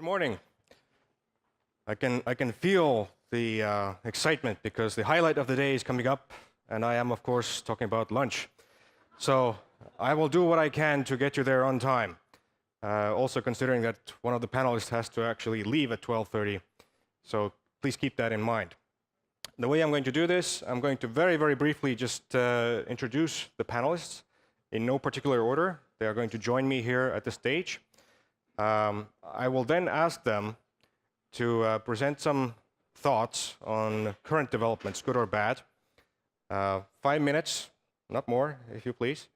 Good morning. I can feel the excitement because the highlight of the day is coming up, and I am, of course, talking about lunch. So I will do what I can to get you there on time. Also considering that one of the panelists has to actually leave at 12:30, so please keep that in mind. The way I'm going to do this, I'm going to very, very briefly just introduce the panelists in no particular order. They are going to join me here at the stage. I will then ask them to present some thoughts on current developments, good or bad. 5 minutes, not more, if you please.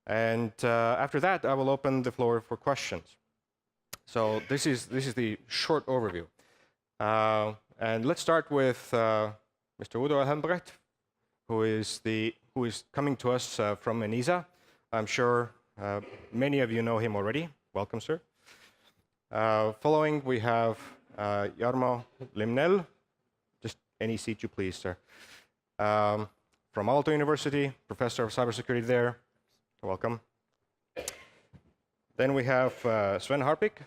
And after that, I will open the floor for questions. So this is the short overview. And let's start with Mr. Udo Helmbrecht, who is coming to us from ENISA. I'm sure many of you know him already. Welcome, sir. Following, we have Jarno Limnell. Just any seat you please, sir. From Aalto University, professor of cybersecurity there. Welcome. Then we have Sven Harpik.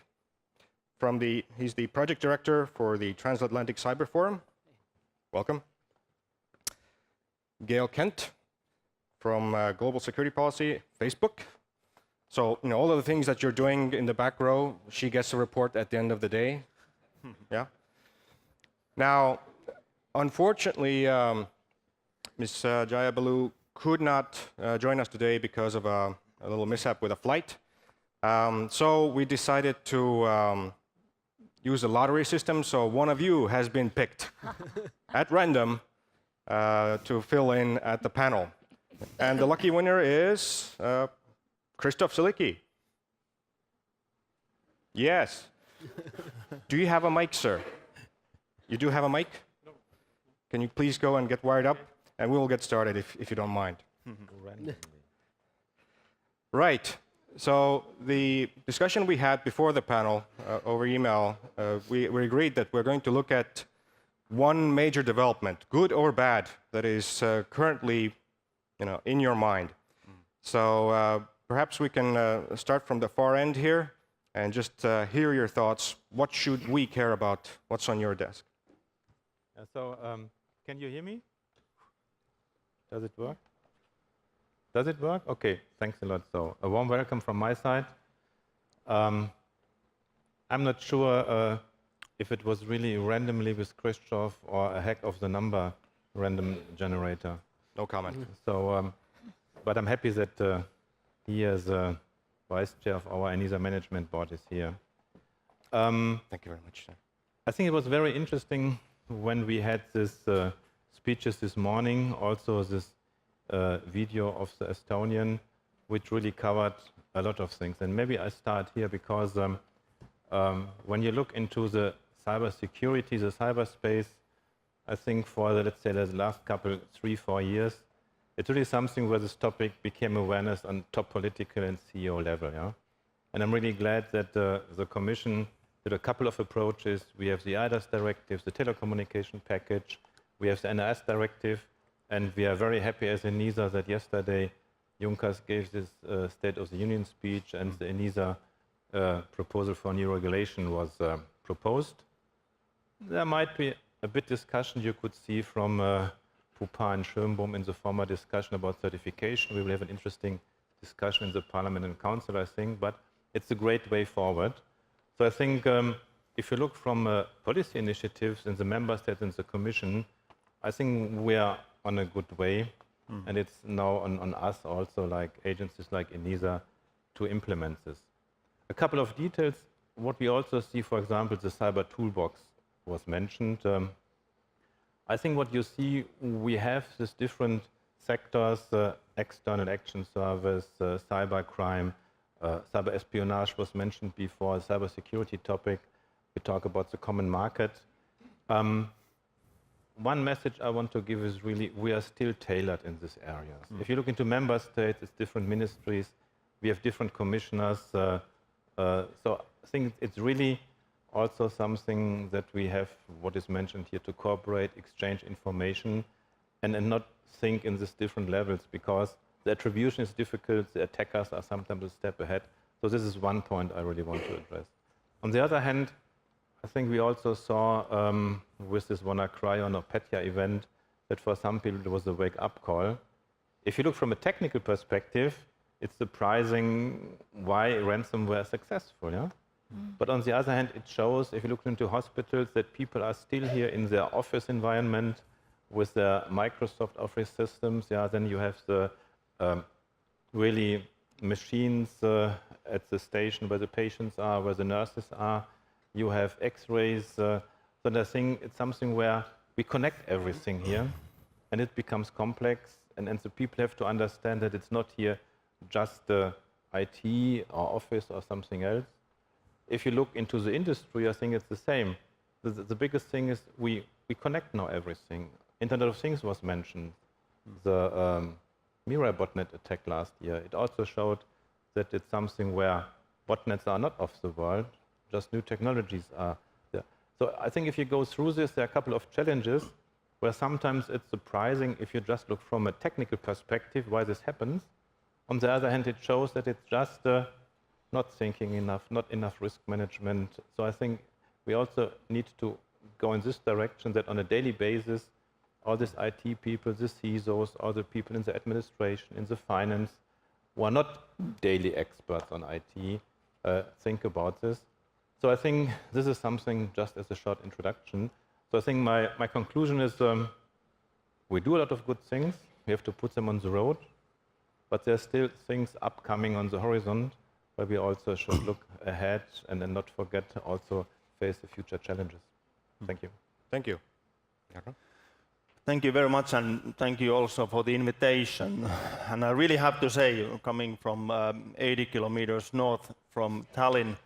He's the project director for the Transatlantic Cyber Forum. Welcome. Gail Kent from Global Security Policy, Facebook. So, all of the things that you're doing in the back row, she gets a report at the end of the day. Yeah. Now, unfortunately, Ms. Jaya Balu could not join us today because of a little mishap with a flight. So we decided to use a lottery system. So one of you has been picked at random to fill in at the panel. And the lucky winner is Krzysztof Silicki. Yes. Do you have a mic, sir? You do have a mic? No. Can you please go and get wired up? And we will get started if you don't mind. Right. So the discussion we had before the panel over email, we agreed that we're going to look at one major development, good or bad, that is currently in your mind. So perhaps we can start from the far end here and just hear your thoughts. What should we care about? What's on your desk? Can you hear me? Does it work? Does it work? Okay, thanks a lot. So a warm welcome from my side. I'm not sure if it was really randomly with Krzysztof or a hack of the number random generator. No comment. So, but I'm happy that he, as vice chair of our ENISA management board, is here. Thank you very much, sir. I think it was very interesting when we had this speeches this morning, also this video of the Estonian, which really covered a lot of things. And maybe I start here because when you look into the cybersecurity, the cyberspace, I think for the, let's say, the last couple, 3-4 years, it's really something where this topic became awareness on top political and CEO level. Yeah? And I'm really glad that the Commission did a couple of approaches. We have the IDAS directive, the telecommunication package, we have the NIS directive, and we are very happy as ENISA that yesterday Juncker gave this State of the Union speech and the ENISA proposal for new regulation was proposed. There might be a bit discussion you could see from Pupa and Schönbohm in the former discussion about certification. We will have an interesting discussion in the Parliament and Council, I think, but it's a great way forward. So I think if you look from policy initiatives in the member states and the Commission, I think we are on a good way, and it's now on us also, like agencies like ENISA, to implement this. A couple of details. What we also see, for example, the cyber toolbox was mentioned. I think what you see, we have these different sectors, external action service, cybercrime, cyber espionage was mentioned before, cyber security topic. We talk about the common market. One message I want to give is really we are still tailored in these areas. If you look into member states, it's different ministries, we have different commissioners. So I think it's really also something that we have, what is mentioned here, to cooperate, exchange information, and not think in these different levels, because the attribution is difficult, the attackers are sometimes a step ahead. So this is one point I really want to address. On the other hand, I think we also saw with this WannaCry or Petya event that for some people it was a wake-up call. If you look from a technical perspective, it's surprising why ransomware is successful. Yeah? But on the other hand, it shows, if you look into hospitals, that people are still here in their office environment with their Microsoft Office systems. Yeah, then you have the really machines at the station where the patients are, where the nurses are. You have X-rays. So I think it's something where we connect everything here, and it becomes complex. And the people have to understand that it's not here just IT or office or something else. If you look into the industry, I think it's the same. The biggest thing is we connect now everything. Internet of Things was mentioned. The Mirai botnet attack last year, it also showed that it's something where botnets are not of the world, just new technologies are there. So I think if you go through this, there are a couple of challenges where sometimes it's surprising if you just look from a technical perspective why this happens. On the other hand, it shows that it's just not thinking enough, not enough risk management. So I think we also need to go in this direction, that on a daily basis, all these IT people, the CISOs, all the people in the administration, in the finance, who are not daily experts on IT, think about this. So I think this is something just as a short introduction. So I think my conclusion is we do a lot of good things. We have to put them on the road. But there are still things upcoming on the horizon where we also should look ahead and then not forget to also face the future challenges. Thank you. Thank you. Jarno? Thank you very much, and thank you also for the invitation. And I really have to say, coming from 80 kilometers north from Tallinn,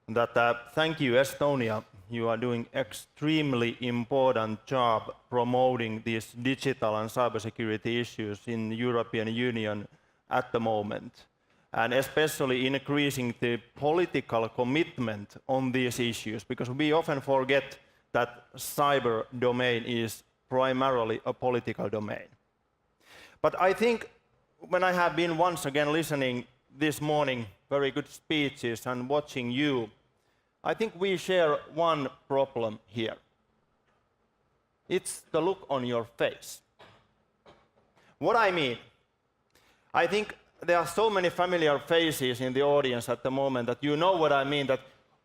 that thank you, Estonia. You are doing extremely important job promoting these digital and cybersecurity issues in the European Union at the moment, and especially increasing the political commitment on these issues, because we often forget that cyber domain is primarily a political domain. But I think when I have been once again listening this morning, very good speeches, and watching you, I think we share one problem here. It's the look on your face. What I mean, I think there are so many familiar faces in the audience at the moment that you know what I mean, that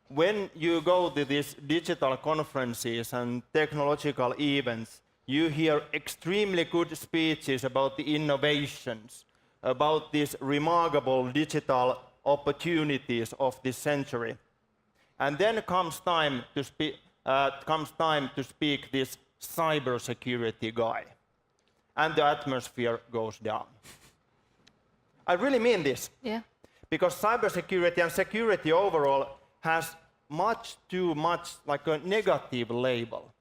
when you go to these digital conferences and technological events, you hear extremely good speeches about the innovations, about these remarkable digital opportunities of this century. And then comes time to speak this cybersecurity guy, and the atmosphere goes down. I really mean this. Yeah. Because cybersecurity and security overall has much too much like a negative label.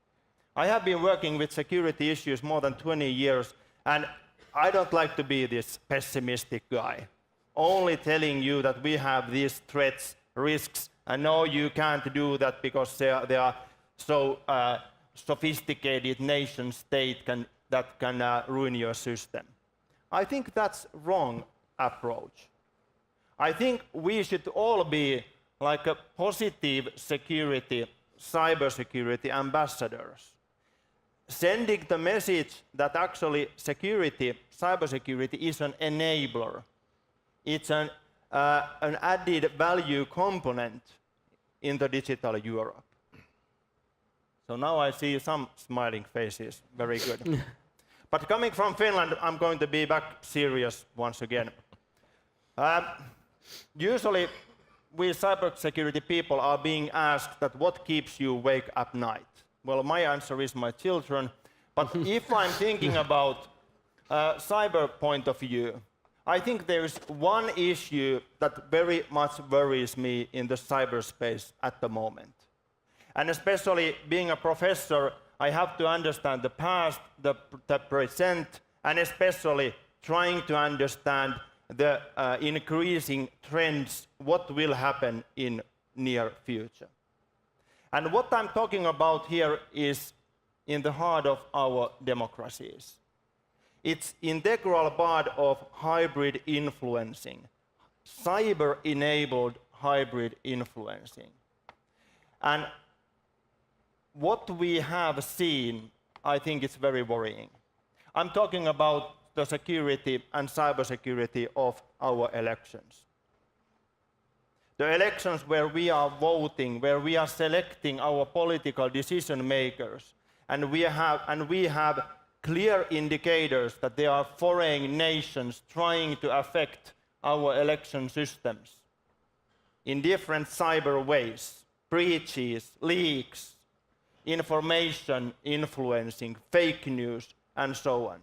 I have been working with security issues more than 20 years, and I don't like to be this pessimistic guy, only telling you that we have these threats, risks, and no, you can't do that because they are so sophisticated nation state that can ruin your system. I think that's wrong approach. I think we should all be like a positive security, cybersecurity ambassadors, sending the message that actually security, cybersecurity is an enabler. It's an added value component in the digital Europe. So now I see some smiling faces, very good. But coming from Finland, I'm going to be back serious once again. Usually, we cybersecurity people are being asked that what keeps you awake at night? Well, my answer is my children. But if I'm thinking about cyber point of view, I think there is one issue that very much worries me in the cyberspace at the moment. And especially being a professor, I have to understand the past, the present, and especially trying to understand the increasing trends, what will happen in near future. And what I'm talking about here is in the heart of our democracies. It's integral part of hybrid influencing, cyber-enabled hybrid influencing. And what we have seen, I think it's very worrying. I'm talking about the security and cybersecurity of our elections. The elections where we are voting, where we are selecting our political decision makers, and we have clear indicators that there are foreign nations trying to affect our election systems in different cyber ways, breaches, leaks, information influencing, fake news, and so on.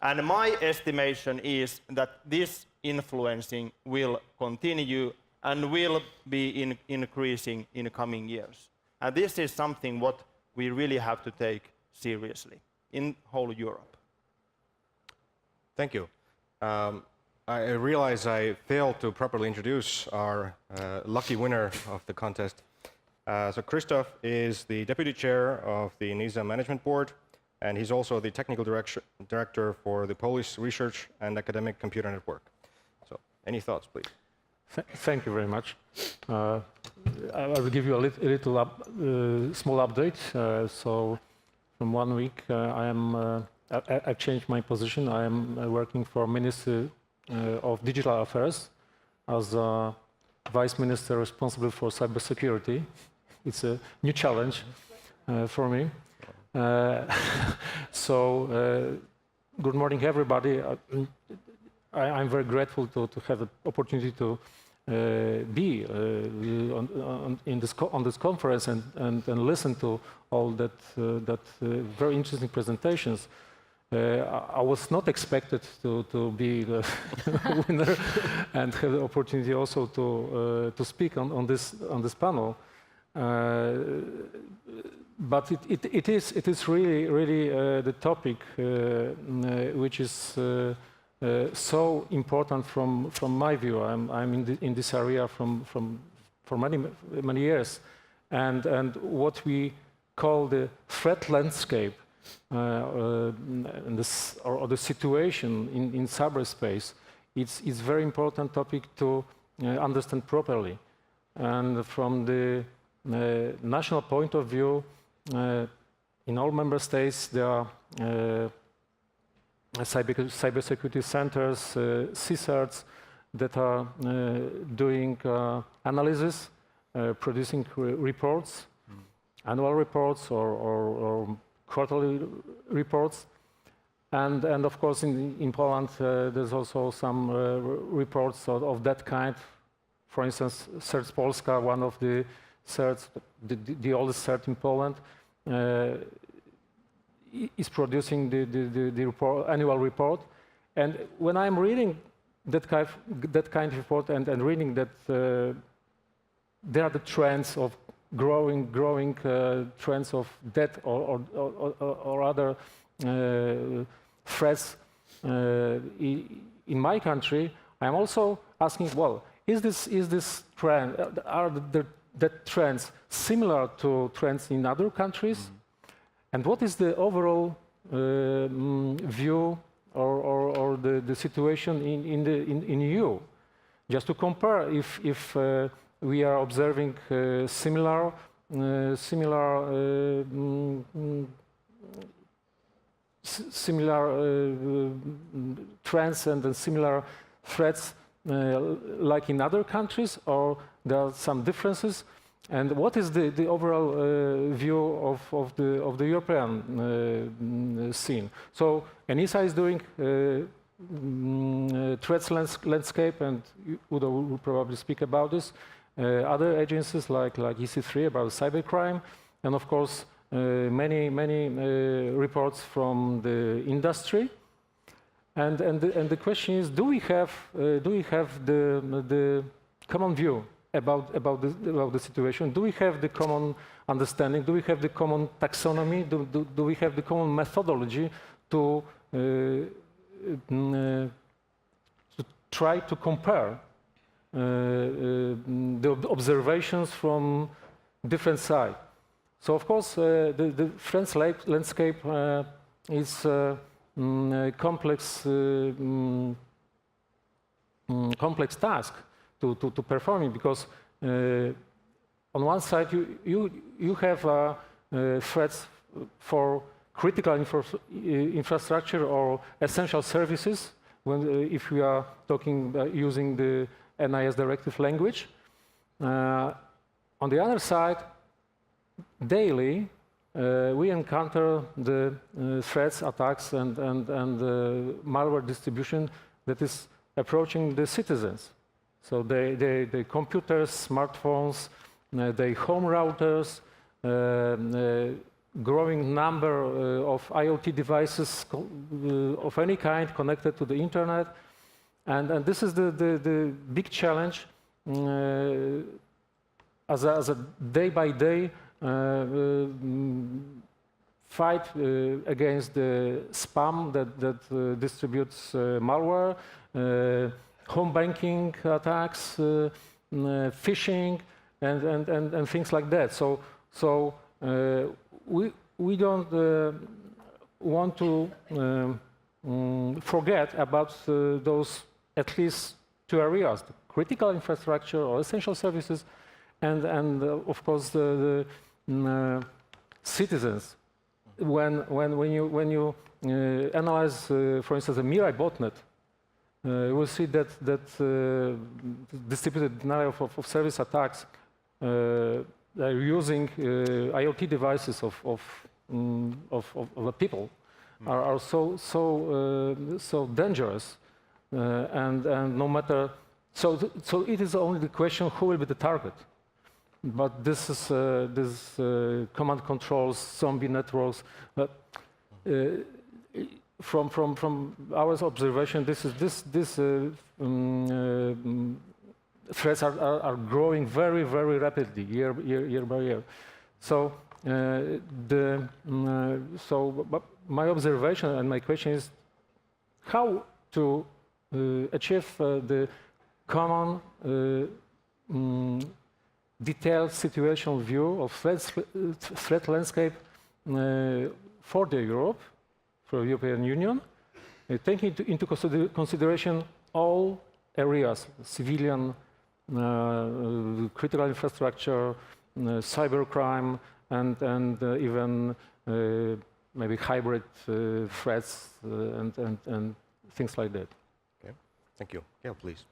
And my estimation is that this influencing will continue and will be increasing in the coming years. And this is something what we really have to take seriously in whole Europe. Thank you. I realize I failed to properly introduce our lucky winner of the contest. So Krzysztof is the Deputy Chair of the ENISA Management Board, and he's also the Technical Director for the Polish Research and Academic Computer Network. So any thoughts, please? Thank you very much. I will give you a little small update. So from 1 week, I changed my position. I am working for Ministry of Digital Affairs as a Vice Minister responsible for cybersecurity. It's a new challenge for me. Good morning, everybody. I'm very grateful to have the opportunity to be on this conference and listen to all that very interesting presentations. I was not expected to be the winner and have the opportunity also to speak on this panel. But it is really the topic which is so important from my view. I'm in this area for many years, and what we call the threat landscape and the situation in cyberspace, it's very important topic to understand properly. And from the national point of view, in all member states there are cybersecurity centers, CSERTs that are doing analysis, producing reports, annual reports or quarterly reports. And of course in Poland there's also some reports of that kind. For instance, CERT Polska, one of the CERTs, the oldest CERT in Poland, is producing the annual report. And when I'm reading that kind of report and reading that there are the trends of growing trends of death or other threats in my country, I'm also asking, well, is this trend, are the trends similar to trends in other countries? And what is the overall view or the situation in EU? Just to compare, if we are observing similar trends and similar threats like in other countries, or there are some differences. And what is the overall view of the European scene? So ENISA is doing threats landscape, and Udo will probably speak about this. Other agencies like EC3 about cybercrime, and of course many reports from the industry. And the question is, do we have the common view about the situation? Do we have the common understanding? Do we have the common taxonomy? Do we have the common methodology to try to compare the observations from different sides? So of course the French landscape is complex complex task to perform it, because on on one side, you have threats for critical infrastructure or essential services, if we are talking using the NIS directive language. On the other side, daily, we encounter the threats, attacks, and malware distribution that is approaching the citizens. So the computers, smartphones, the home routers, growing number of IoT devices of any kind connected to the internet. And this is the big challenge as a day-by-day fight against the spam that distributes malware, home banking attacks, phishing, and things like that. So we don't want to forget about those at least two areas: the critical infrastructure or essential services, and of course the citizens. When you analyze, for instance, a Mirai botnet, you will see that distributed denial of service attacks are using IoT devices of the people are so dangerous, and no matter so it is only the question who will be the target. But this is command controls, zombie networks. From our observation, these threats are growing very rapidly year by year. So but my observation and my question is how to achieve the common detailed situational view of threat landscape for Europe, for the European Union, taking into consideration all areas: civilian, critical infrastructure, cybercrime, and even maybe hybrid threats and things like that. Okay, thank you. Yeah, please.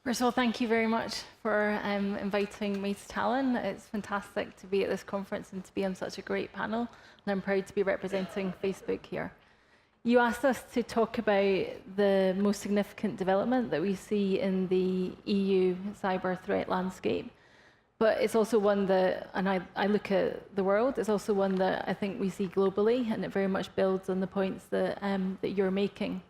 First of all, thank you very much for inviting me to Tallinn. It's fantastic to be at this conference and to be on such a great panel, and I'm proud to be representing Facebook here. You asked us to talk about the most significant development that we see in the EU cyber threat landscape, but it's also one that, and I look at the world, it's also one that I think we see globally, and it very much builds on the points that you're making.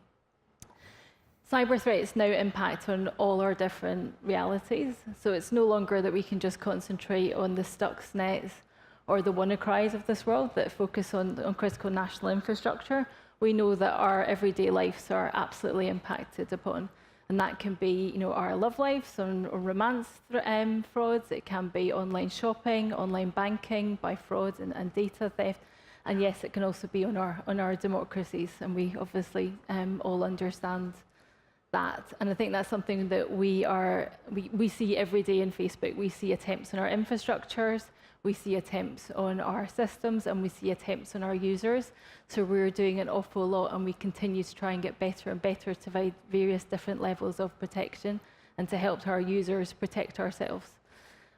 Cyber threats now impact on all our different realities, so it's no longer that we can just concentrate on the Stuxnets or the WannaCries of this world that focus on critical national infrastructure. We know that our everyday lives are absolutely impacted upon, and that can be, our love lives or romance frauds. It can be online shopping, online banking by fraud and data theft, and yes, it can also be on our democracies, and we obviously all understand that. And I think that's something that we see every day in Facebook. We see attempts on our infrastructures, we see attempts on our systems, and we see attempts on our users. So we're doing an awful lot, and we continue to try and get better and better to provide various different levels of protection and to help our users protect ourselves.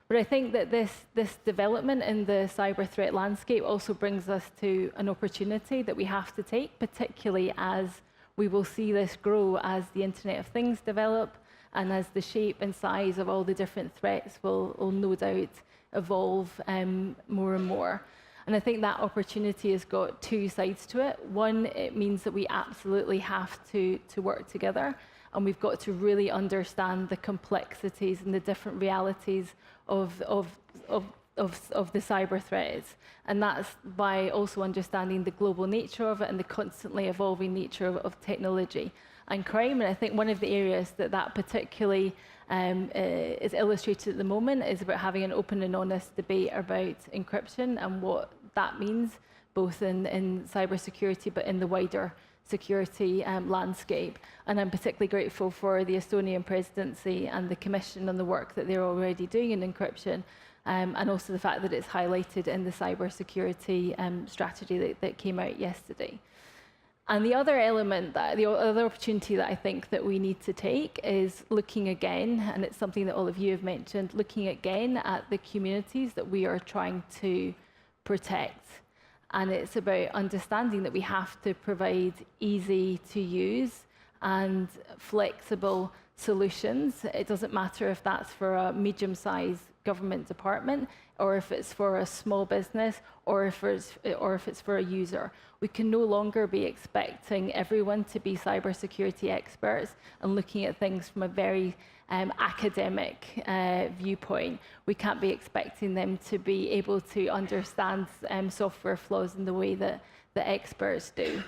But I think that this development in the cyber threat landscape also brings us to an opportunity that we have to take, particularly as we will see this grow as the Internet of Things develop and as the shape and size of all the different threats will no doubt evolve more and more. And I think that opportunity has got two sides to it. One, it means that we absolutely have to work together, and we've got to really understand the complexities and the different realities of the cyber threats. And that's by also understanding the global nature of it and the constantly evolving nature of technology and crime. And I think one of the areas that particularly is illustrated at the moment is about having an open and honest debate about encryption and what that means, both in cybersecurity but in the wider security landscape. And I'm particularly grateful for the Estonian presidency and the Commission on the work that they're already doing in encryption. and also the fact that it's highlighted in the cybersecurity strategy that came out yesterday. And the other element, the other opportunity that I think that we need to take is looking again, and it's something that all of you have mentioned, looking again at the communities that we are trying to protect. And it's about understanding that we have to provide easy to use and flexible solutions. It doesn't matter if that's for a medium-sized government department, or if it's for a small business, or if it's for a user. We can no longer be expecting everyone to be cybersecurity experts and looking at things from a very academic viewpoint. We can't be expecting them to be able to understand software flaws in the way that the experts do.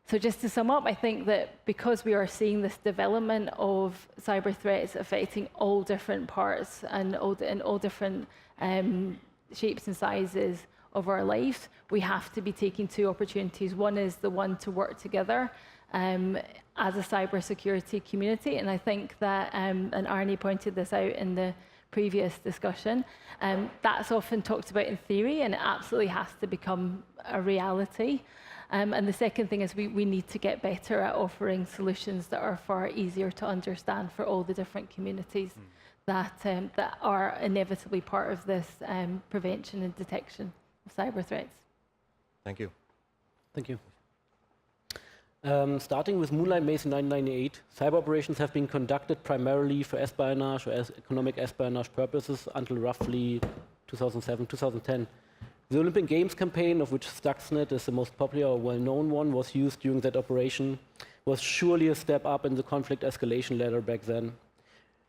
So just to sum up, I think that because we are seeing this development of cyber threats affecting all different parts and all different shapes and sizes of our lives, we have to be taking two opportunities. One is the one to work together as a cybersecurity community, and I think that, and Arnie pointed this out in the previous discussion, that's often talked about in theory, and it absolutely has to become a reality. And the second thing is we need to get better at offering solutions that are far easier to understand for all the different communities that are inevitably part of this prevention and detection of cyber threats. Thank you. Thank you. Starting with Moonlight Maze in 1998, cyber operations have been conducted primarily for espionage or economic espionage purposes until roughly 2007, 2010. The Olympic Games campaign, of which Stuxnet is the most popular or well-known one, was used during that operation, was surely a step up in the conflict escalation ladder back then.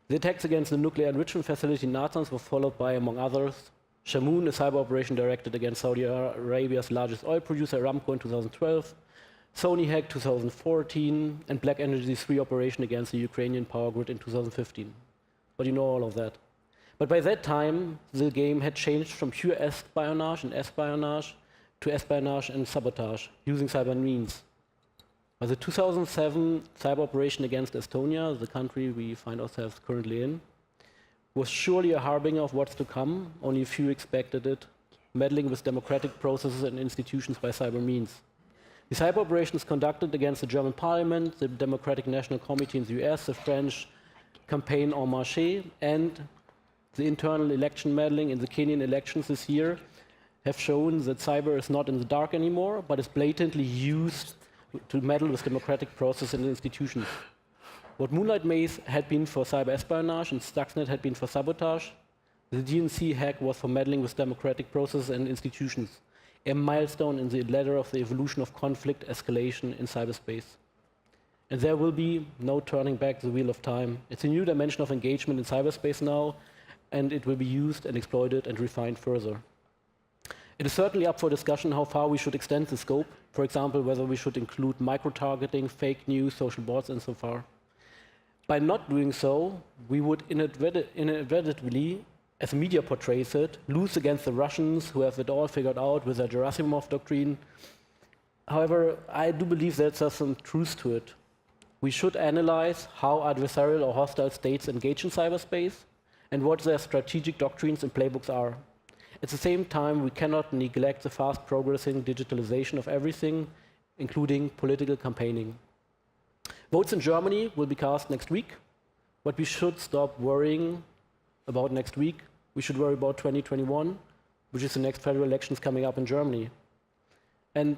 The attacks against the nuclear enrichment facility in Natanz were followed by, among others, Shamoon, a cyber operation directed against Saudi Arabia's largest oil producer, Aramco, in 2012, Sony Hack 2014, and Black Energy's 3 operation against the Ukrainian power grid in 2015. But you know all of that. But by that time, the game had changed from pure espionage to espionage and sabotage, using cyber means. By the 2007 cyber operation against Estonia, the country we find ourselves currently in, was surely a harbinger of what's to come. Only a few expected it, meddling with democratic processes and institutions by cyber means. The cyber operations conducted against the German parliament, the Democratic National Committee in the US, the French campaign En Marche, and the internal election meddling in the Kenyan elections this year have shown that cyber is not in the dark anymore, but is blatantly used to meddle with democratic processes and institutions. What Moonlight Maze had been for cyber espionage and Stuxnet had been for sabotage, the DNC hack was for meddling with democratic processes and institutions, a milestone in the ladder of the evolution of conflict escalation in cyberspace. And there will be no turning back the wheel of time. It's a new dimension of engagement in cyberspace now, and it will be used and exploited and refined further. It is certainly up for discussion how far we should extend the scope, for example, whether we should include micro-targeting, fake news, social bots, and so far. By not doing so, we would inadvertently, as media portrays it, lose against the Russians who have it all figured out with their Gerasimov doctrine. However, I do believe there's some truth to it. We should analyze how adversarial or hostile states engage in cyberspace and what their strategic doctrines and playbooks are. At the same time, we cannot neglect the fast progressing digitalization of everything, including political campaigning. Votes in Germany will be cast next week, but we should stop worrying about next week. We should worry about 2021, which is the next federal elections coming up in Germany. And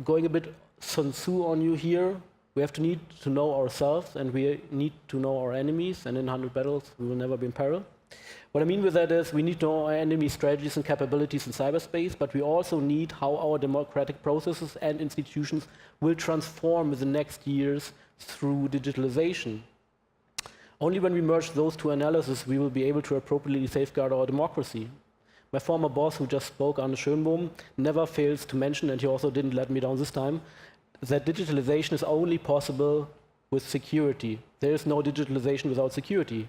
going a bit Sun Tzu on you here, we have to need to know ourselves, and we need to know our enemies, and in 100 battles we will never be in peril. What I mean with that is we need to know our enemy strategies and capabilities in cyberspace, but we also need how our democratic processes and institutions will transform in the next years through digitalization. Only when we merge those two analyses we will be able to appropriately safeguard our democracy. My former boss, who just spoke, Arne Schönbohm, never fails to mention, and he also didn't let me down this time, that digitalization is only possible with security. There is no digitalization without security.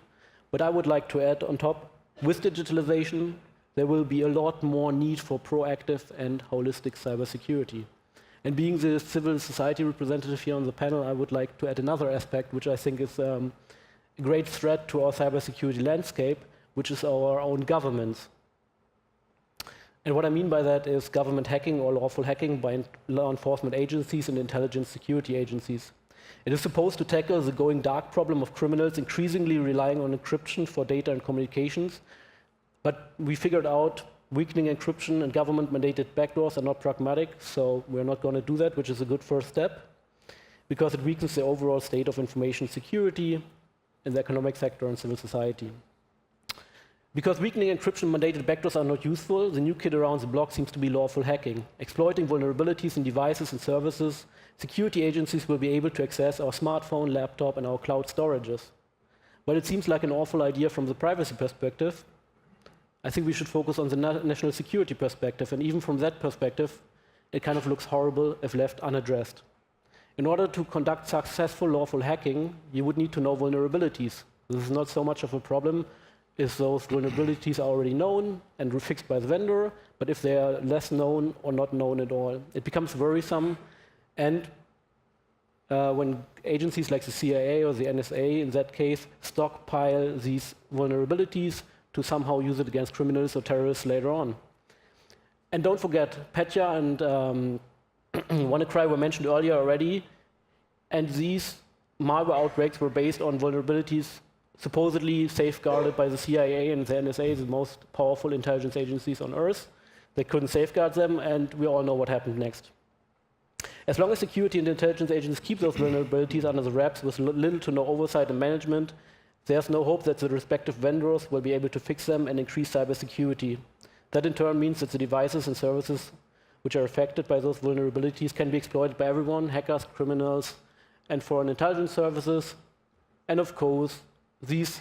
But I would like to add on top, with digitalization, there will be a lot more need for proactive and holistic cybersecurity. And being the civil society representative here on the panel, I would like to add another aspect, which I think is a great threat to our cybersecurity landscape, which is our own governments. And what I mean by that is government hacking or lawful hacking by law enforcement agencies and intelligence security agencies. It is supposed to tackle the going dark problem of criminals increasingly relying on encryption for data and communications. But we figured out weakening encryption and government-mandated backdoors are not pragmatic, so we're not going to do that, which is a good first step, because it weakens the overall state of information security in the economic sector and civil society. Because weakening encryption-mandated backdoors are not useful, the new kid around the block seems to be lawful hacking. Exploiting vulnerabilities in devices and services, security agencies will be able to access our smartphone, laptop, and our cloud storages. But it seems like an awful idea from the privacy perspective. I think we should focus on the national security perspective, and even from that perspective, it kind of looks horrible if left unaddressed. In order to conduct successful lawful hacking, you would need to know vulnerabilities. This is not so much of a problem if those vulnerabilities are already known and fixed by the vendor, but if they are less known or not known at all, it becomes worrisome. And when agencies like the CIA or the NSA, in that case, stockpile these vulnerabilities to somehow use it against criminals or terrorists later on. And don't forget, Petya and WannaCry were mentioned earlier already, and these malware outbreaks were based on vulnerabilities supposedly safeguarded by the CIA and the NSA, the most powerful intelligence agencies on Earth. They couldn't safeguard them, and we all know what happened next. As long as security and intelligence agencies keep those vulnerabilities under the wraps with little to no oversight and management, there's no hope that the respective vendors will be able to fix them and increase cybersecurity. That in turn means that the devices and services which are affected by those vulnerabilities can be exploited by everyone, hackers, criminals, and foreign intelligence services. And of course, these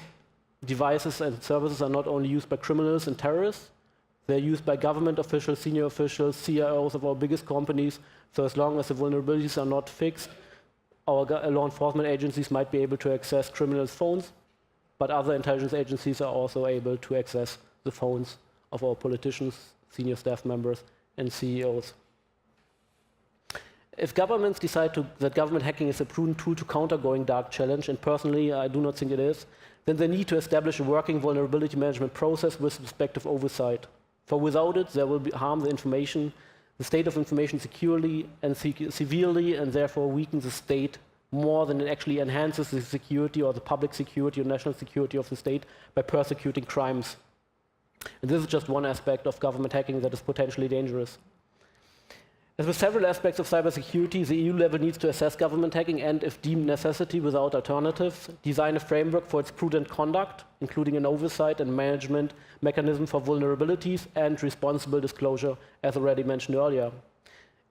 devices and services are not only used by criminals and terrorists, they're used by government officials, senior officials, CIOs of our biggest companies. So as long as the vulnerabilities are not fixed, our law enforcement agencies might be able to access criminals' phones, but other intelligence agencies are also able to access the phones of our politicians, senior staff members, and CEOs. If governments decide that government hacking is a prudent tool to counter going dark challenge, and personally I do not think it is, then they need to establish a working vulnerability management process with respective oversight. For without it, there will harm the state of information securely and severely, and therefore weaken the state more than it actually enhances the security or the public security or national security of the state by persecuting crimes. And this is just one aspect of government hacking that is potentially dangerous. As with several aspects of cybersecurity, the EU level needs to assess government hacking and, if deemed necessity without alternatives, design a framework for its prudent conduct, including an oversight and management mechanism for vulnerabilities and responsible disclosure, as already mentioned earlier.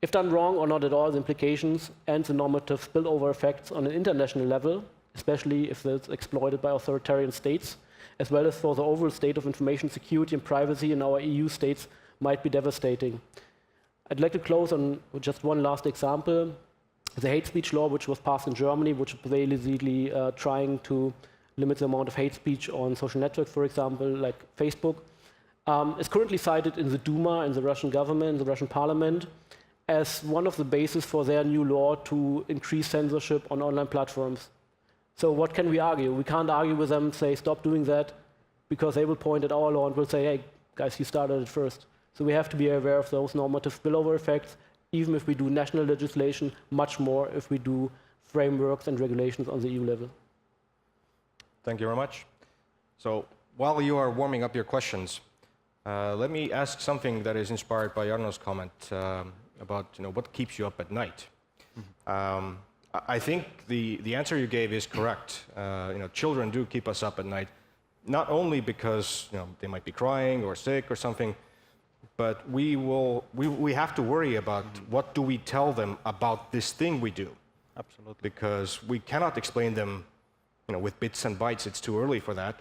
If done wrong or not at all, the implications and the normative spillover effects on an international level, especially if it's exploited by authoritarian states, as well as for the overall state of information security and privacy in our EU states, might be devastating. I'd like to close on just one last example. The hate speech law, which was passed in Germany, which is basically trying to limit the amount of hate speech on social networks, for example, like Facebook, is currently cited in the Duma, in the Russian government, in the Russian parliament, as one of the bases for their new law to increase censorship on online platforms. So what can we argue? We can't argue with them, say, stop doing that, because they will point at our law and will say, hey, guys, you started it first. So we have to be aware of those normative spillover effects, even if we do national legislation, much more if we do frameworks and regulations on the EU level. Thank you very much. So while you are warming up your questions, let me ask something that is inspired by Jarno's comment about what keeps you up at night. Mm-hmm. I think the answer you gave is correct. Children do keep us up at night, not only because they might be crying or sick or something, but we have to worry about what do we tell them about this thing we do. Absolutely. Because we cannot explain them with bits and bytes. It's too early for that.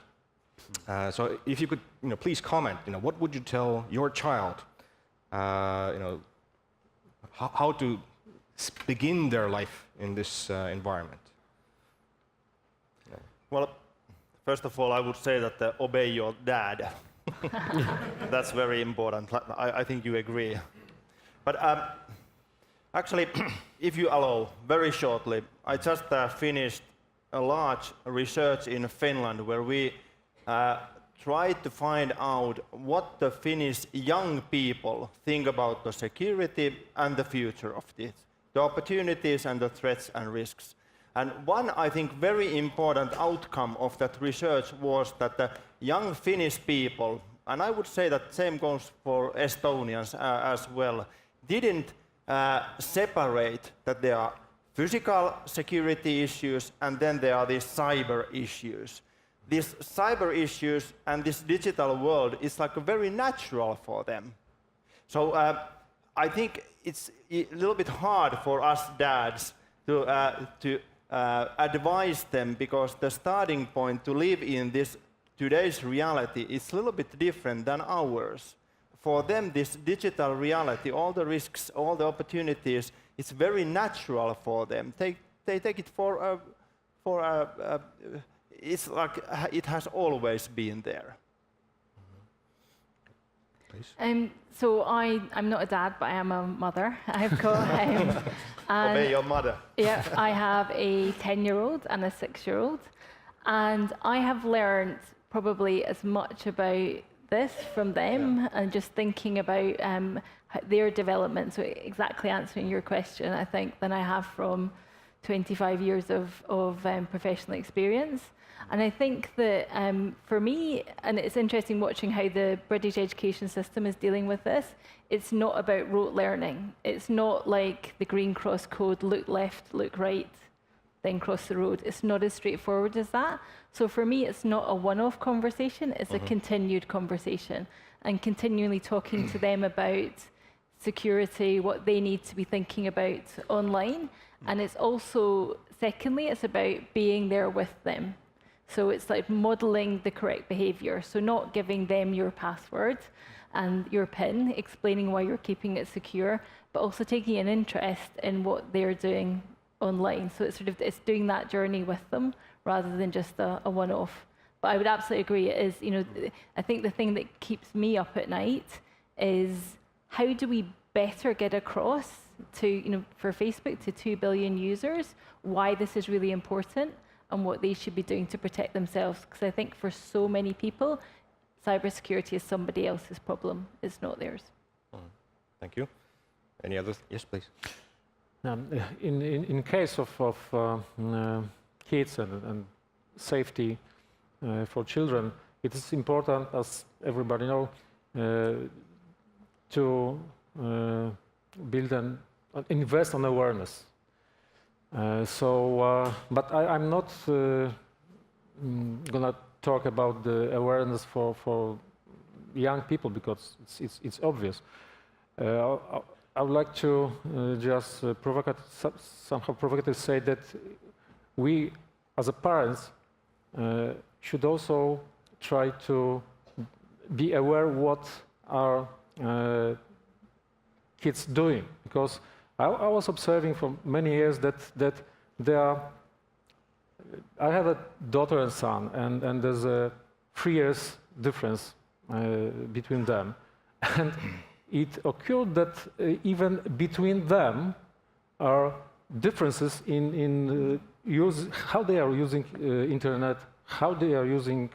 So if you could please comment, what would you tell your child, how to begin their life in this environment? Well, first of all, I would say that obey your dad. That's very important. I think you agree. But actually, if you allow, very shortly, I just finished a large research in Finland where we tried to find out what the Finnish young people think about the security and the future of this, the opportunities and the threats and risks. And one, I think, very important outcome of that research was that the young Finnish people, and I would say that same goes for Estonians as well, didn't separate that there are physical security issues and then there are these cyber issues. These cyber issues and this digital world is like very natural for them. So I think it's a little bit hard for us dads to advise them, because the starting point to live in this today's reality is a little bit different than ours. For them, this digital reality, all the risks, all the opportunities, it's very natural for them. They take it it's like it has always been there. Please. So I'm not a dad, but I am a mother. I've got Obey your mother. yeah, I have a 10-year-old and a 6-year-old, and I have learned probably as much about this from them and just thinking about their development. So exactly answering your question, I think, than I have from 25 years of professional experience. And I think that for me, and it's interesting watching how the British education system is dealing with this, it's not about rote learning. It's not like the Green Cross code, look left, look right, then cross the road. It's not as straightforward as that. So for me, it's not a one-off conversation, it's a continued conversation, and continually talking to them about security, what they need to be thinking about online. And it's also, secondly, it's about being there with them. So it's like modeling the correct behavior. So not giving them your password and your PIN, explaining why you're keeping it secure, but also taking an interest in what they're doing online. So it's it's doing that journey with them rather than just a one-off. But I would absolutely agree. It is, I think the thing that keeps me up at night is how do we better get across to, for Facebook, to 2 billion users, why this is really important and what they should be doing to protect themselves. Because I think for so many people, cybersecurity is somebody else's problem. It's not theirs. Thank you. Any others? Yes, please. In case of kids and safety for children, it is important, as everybody knows, to build and invest on awareness. But I'm not gonna talk about the awareness for young people, because it's obvious. I would like to just somehow provocatively say that we, as a parents, should also try to be aware what our kids doing, because I was observing for many years that there are. I have a daughter and son, and there's a 3 years difference between them, and it occurred that even between them are differences in how they are using internet, how they are using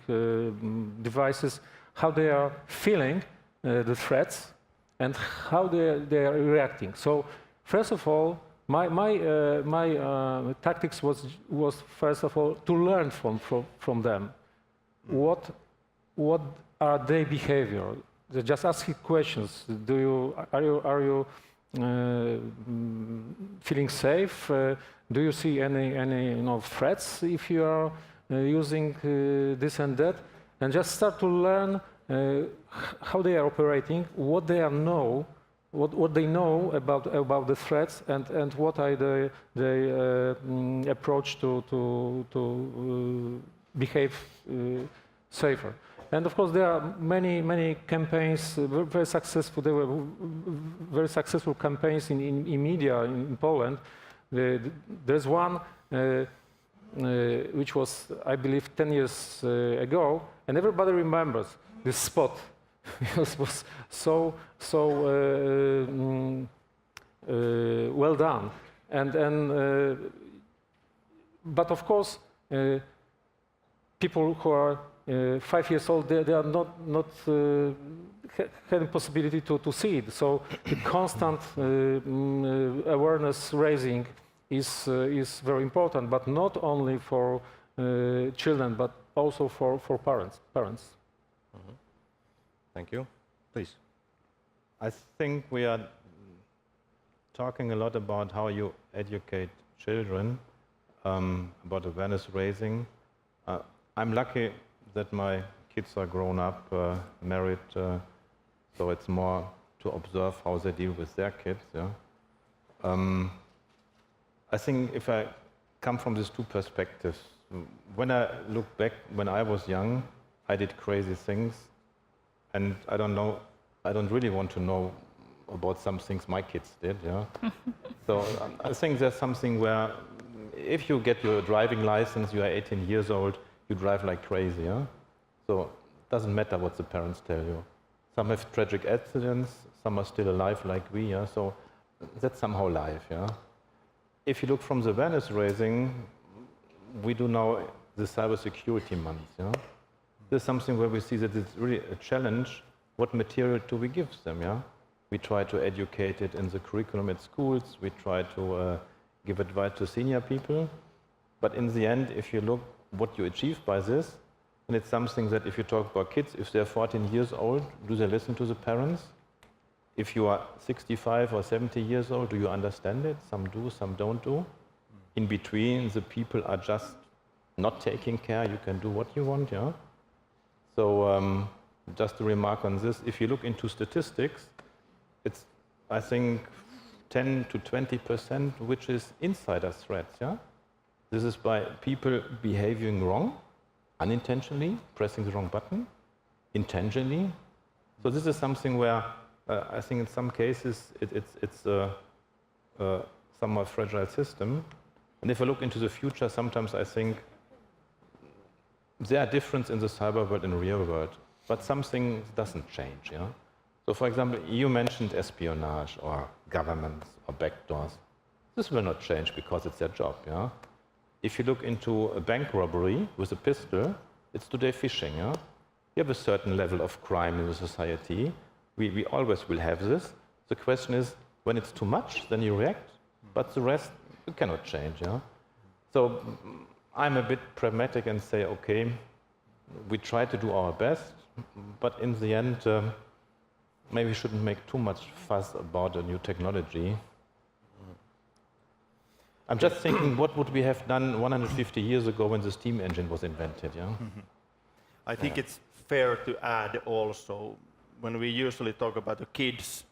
devices, how they are feeling the threats, and how they are reacting. So first of all, my tactics was first of all to learn from them. What are their behavior? They just asking questions. Are you feeling safe? Do you see any threats if you are using this and that? And just start to learn how they are operating, what they know about the threats, and what are the approach to behave safer. And of course, there are many campaigns, very successful. There were very successful campaigns in media in Poland. There's one which was, I believe, 10 years ago, and everybody remembers this spot. It was so well done, but of course, people who are 5 years old, they are not having possibility to see it. So the constant awareness raising is very important, but not only for children, but also for parents. Mm-hmm. Thank you. Please. I think we are talking a lot about how you educate children, about awareness raising. I'm lucky that my kids are grown up, married, so it's more to observe how they deal with their kids. Yeah? I think if I come from these two perspectives, when I look back, when I was young, I did crazy things, and I don't really want to know about some things my kids did. Yeah? So I think there's something where if you get your driving license, you are 18 years old, you drive like crazy. Yeah? So it doesn't matter what the parents tell you. Some have tragic accidents, some are still alive like we. Yeah? So that's somehow life. Yeah? If you look from the awareness raising, we do now the cybersecurity month. Yeah? This is something where we see that it's really a challenge. What material do we give them? Yeah? We try to educate it in the curriculum at schools. We try to give advice to senior people. But in the end, if you look what you achieve by this, and it's something that if you talk about kids, if they're 14 years old, do they listen to the parents? If you are 65 or 70 years old, do you understand it? Some do, some don't do. In between, the people are just not taking care. You can do what you want, yeah? So just a remark on this. If you look into statistics, it's, I think, 10 to 20%, which is insider threats, yeah? This is by people behaving wrong, unintentionally, pressing the wrong button, intentionally. So this is something where I think in some cases it's a somewhat fragile system. And if I look into the future, sometimes I think there are differences in the cyber world and the real world, but something doesn't change. Yeah? So for example, you mentioned espionage or governments or backdoors. This will not change because it's their job. Yeah? If you look into a bank robbery with a pistol, it's today phishing. Yeah? You have a certain level of crime in the society. We always will have this. The question is, when it's too much, then you react, but the rest you cannot change. Yeah? So I'm a bit pragmatic and say, okay, we try to do our best, but in the end, maybe we shouldn't make too much fuss about a new technology. I'm just thinking, what would we have done 150 years ago when the steam engine was invented? Yeah? Mm-hmm. I think it's fair to add also, when we usually talk about the kids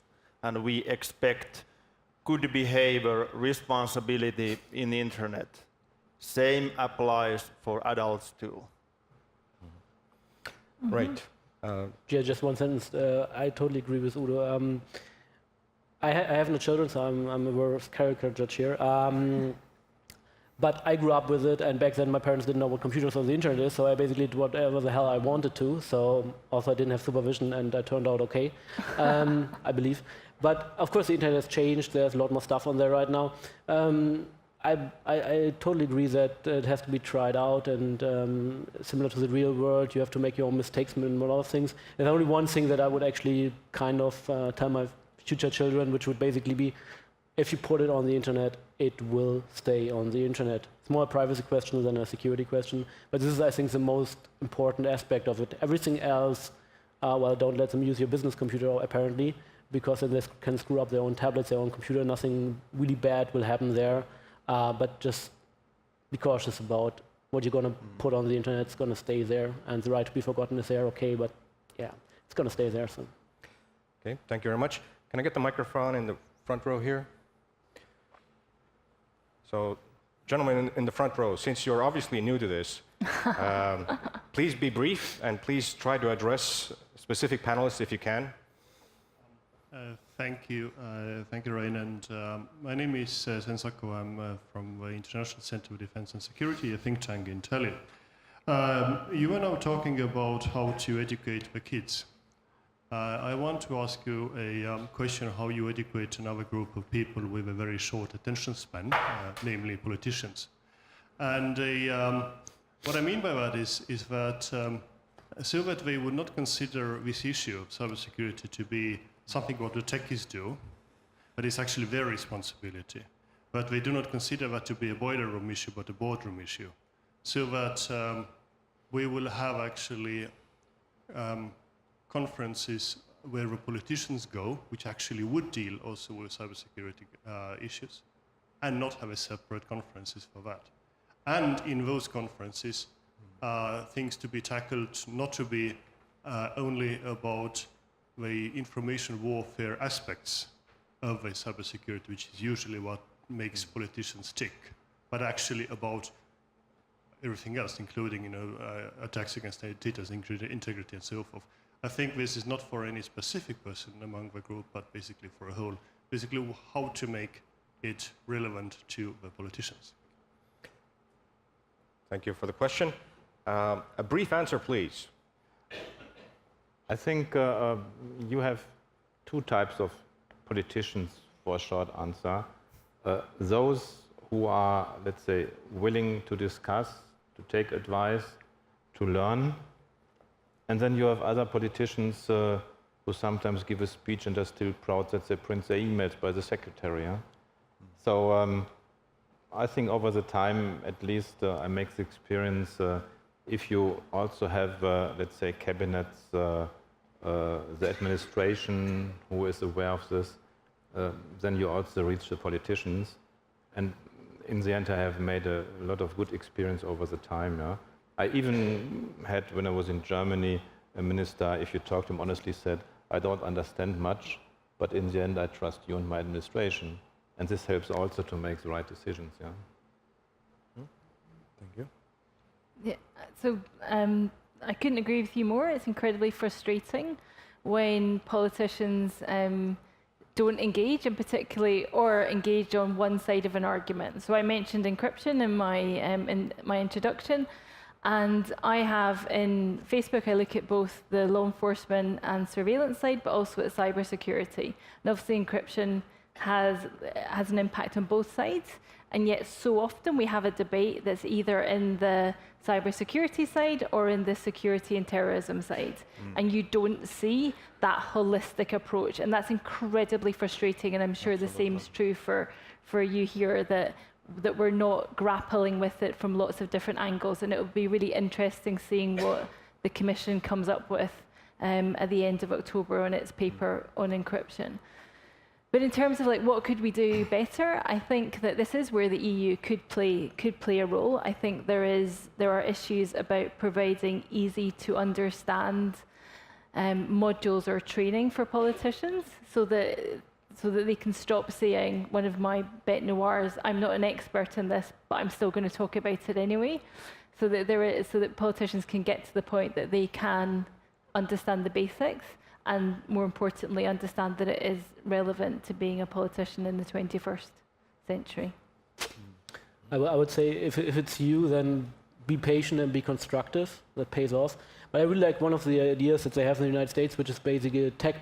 and we expect good behavior, responsibility in the internet, same applies for adults too. Mm-hmm. Right. Yeah, just one sentence. I totally agree with Udo. I have no children, so I'm a worse character judge here. But I grew up with it, and back then my parents didn't know what computers or the internet is, so I basically did whatever the hell I wanted to. So also I didn't have supervision, and I turned out okay, I believe. But of course the internet has changed. There's a lot more stuff on there right now. I totally agree that it has to be tried out, and similar to the real world, you have to make your own mistakes in a lot of things. There's only one thing that I would actually kind of tell my future children, which would basically be, if you put it on the internet, it will stay on the internet. It's more a privacy question than a security question, but this is, I think, the most important aspect of it. Everything else, well, don't let them use your business computer, apparently, because then they can screw up their own tablets, their own computer. Nothing really bad will happen there, but just be cautious about what you're going to put on the internet. It's going to stay there, and the right to be forgotten is there, okay, but yeah, it's going to stay there. So. Okay, thank you very much. Can I get the microphone in the front row here? So, gentlemen in the front row, since you're obviously new to this, please be brief and please try to address specific panelists if you can. Thank you, Rain. And my name is Sensako. I'm from the International Center for Defense and Security, a think tank in Tallinn. You are now talking about how to educate the kids. I want to ask you a question how you educate another group of people with a very short attention span, namely politicians. And what I mean by that is that so that they would not consider this issue of cybersecurity to be something what the techies do, but it's actually their responsibility. But they do not consider that to be a boiler room issue, but a boardroom issue. So that we will have actually conferences where the politicians go, which actually would deal also with cybersecurity issues, and not have a separate conferences for that. And in those conferences, things to be tackled, not to be only about the information warfare aspects of the cybersecurity, which is usually what makes politicians tick, but actually about everything else, including attacks against data's integrity and so forth. I think this is not for any specific person among the group, but basically for a whole. Basically, how to make it relevant to the politicians. Thank you for the question. A brief answer, please. I think you have two types of politicians for a short answer. Those who are, let's say, willing to discuss, to take advice, to learn. And then you have other politicians who sometimes give a speech and are still proud that they print their emails by the secretary. Yeah? So I think over the time, at least I make the experience, if you also have, let's say, cabinets, the administration who is aware of this, then you also reach the politicians. And in the end, I have made a lot of good experience over the time. Yeah? I even had, when I was in Germany, a minister, if you talk to him honestly, said, I don't understand much, but in the end, I trust you and my administration. And this helps also to make the right decisions. Yeah. Thank you. Yeah, so I couldn't agree with you more. It's incredibly frustrating when politicians don't engage, and particularly, or engage on one side of an argument. So I mentioned encryption in my introduction, and I have in Facebook, I look at both the law enforcement and surveillance side, but also at cybersecurity. And obviously encryption has an impact on both sides, and yet so often we have a debate that's either in the cybersecurity side or in the security and terrorism side, and you don't see that holistic approach, and that's incredibly frustrating. And I'm sure the same is true for you here, that we're not grappling with it from lots of different angles, and it will be really interesting seeing what the Commission comes up with at the end of October on its paper on encryption. But in terms of what could we do better, I think that this is where the EU could play a role. I think there are issues about providing easy to understand modules or training for politicians, so that they can stop saying, one of my bête noirs, I'm not an expert in this, but I'm still going to talk about it anyway. So that politicians can get to the point that they can understand the basics, and more importantly, understand that it is relevant to being a politician in the 21st century. I would say if it's you, then be patient and be constructive. That pays off. But I really like one of the ideas that they have in the United States, which is basically a tech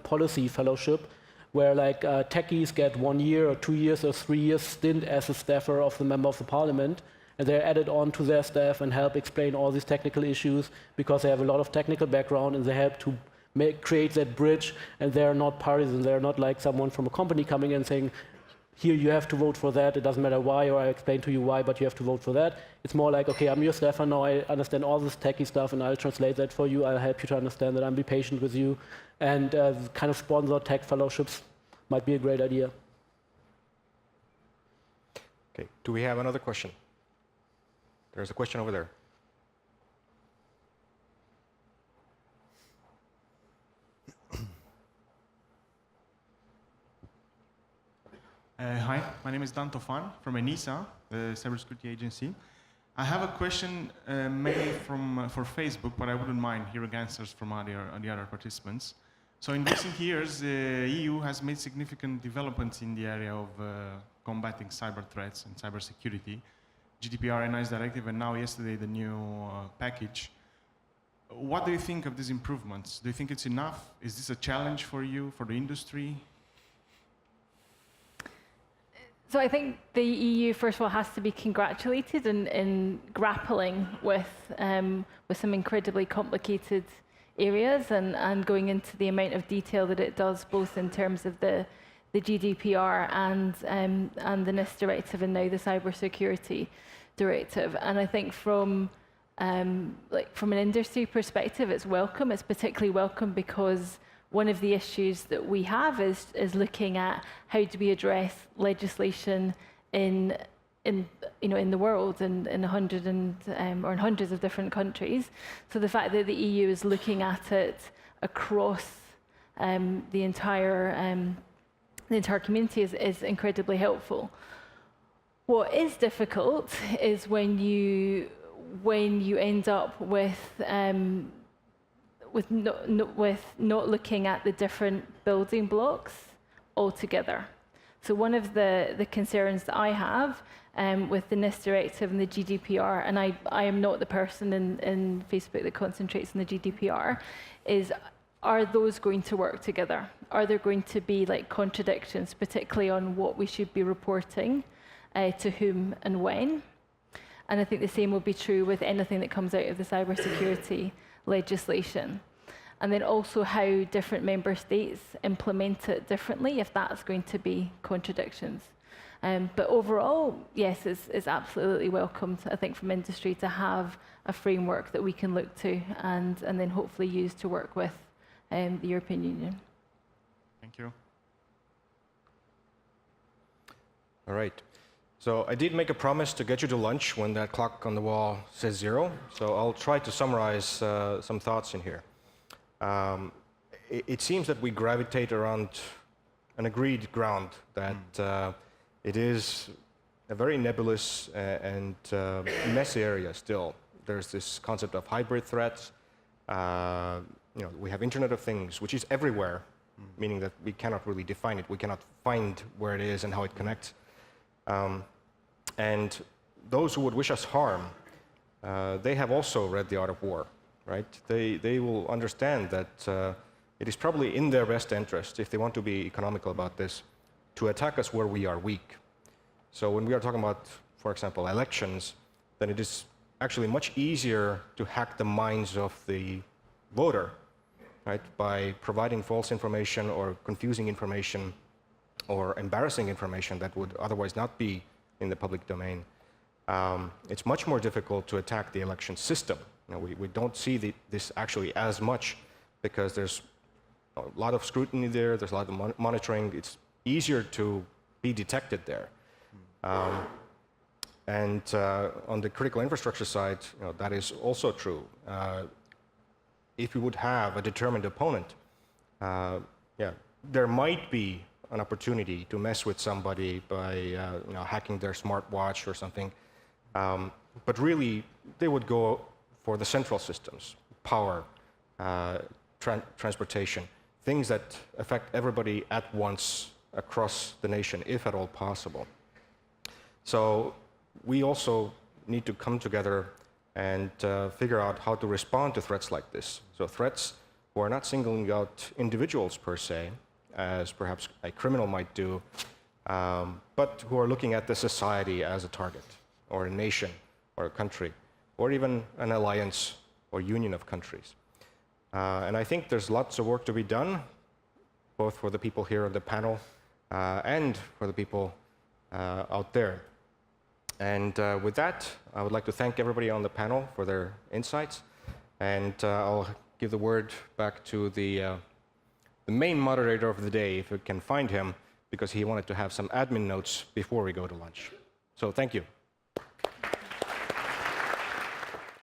policy fellowship, where techies get 1 year or 2 years or 3 years stint as a staffer of the member of the parliament, and they're added on to their staff and help explain all these technical issues because they have a lot of technical background, and they help to create that bridge, and they're not partisan. They're not like someone from a company coming in saying, here you have to vote for that, it doesn't matter why, or I explain to you why, but you have to vote for that. It's more like, okay, I'm your staffer now, I understand all this techie stuff, and I'll translate that for you, I'll help you to understand that, I'll be patient with you, and kind of sponsor tech fellowships might be a great idea. Okay, do we have another question? There's a question over there. Hi, my name is Dan Tofan from ENISA, the cybersecurity agency. I have a question mainly for Facebook, but I wouldn't mind hearing answers from the other participants. So in recent years, the EU has made significant developments in the area of combating cyber threats and cybersecurity. GDPR, ENISA directive, and now yesterday the new package. What do you think of these improvements? Do you think it's enough? Is this a challenge for you, for the industry? So I think the EU, first of all, has to be congratulated in grappling with some incredibly complicated areas and going into the amount of detail that it does, both in terms of the GDPR and the NIS directive and now the cybersecurity directive. And I think from an industry perspective, it's welcome. It's particularly welcome because one of the issues that we have is looking at how do we address legislation in the world in hundreds of different countries. So the fact that the EU is looking at it across the entire community is incredibly helpful. What is difficult is when you end up with not looking at the different building blocks altogether. So one of the concerns that I have with the NIS directive and the GDPR, and I am not the person in Facebook that concentrates on the GDPR, is are those going to work together? Are there going to be contradictions, particularly on what we should be reporting to whom and when? And I think the same will be true with anything that comes out of the cybersecurity legislation. And then also how different member states implement it differently, if that's going to be contradictions. But overall, yes, it's absolutely welcomed, I think, from industry to have a framework that we can look to and then hopefully use to work with the European Union. Thank you. All right. So I did make a promise to get you to lunch when that clock on the wall says 0. So I'll try to summarize some thoughts in here. It seems that we gravitate around an agreed ground that it is a very nebulous and messy area still. There's this concept of hybrid threats. We have Internet of Things, which is everywhere, meaning that we cannot really define it. We cannot find where it is and how it connects. And those who would wish us harm, they have also read The Art of War, right? They will understand that it is probably in their best interest, if they want to be economical about this, to attack us where we are weak. So when we are talking about, for example, elections, then it is actually much easier to hack the minds of the voter, right? By providing false information or confusing information or embarrassing information that would otherwise not be in the public domain. It's much more difficult to attack the election system. We don't see this actually as much because there's a lot of scrutiny there, there's a lot of monitoring. It's easier to be detected there. And on the critical infrastructure side, that is also true. If we would have a determined opponent, there might be an opportunity to mess with somebody by hacking their smartwatch or something. But really, they would go for the central systems, power, transportation, things that affect everybody at once across the nation, if at all possible. So we also need to come together and figure out how to respond to threats like this. So threats who are not singling out individuals per se, as perhaps a criminal might do, but who are looking at the society as a target, or a nation, or a country, or even an alliance or union of countries. And I think there's lots of work to be done, both for the people here on the panel and for the people out there. And with that, I would like to thank everybody on the panel for their insights. And I'll give the word back to the main moderator of the day, if we can find him, because he wanted to have some admin notes before we go to lunch. So thank you.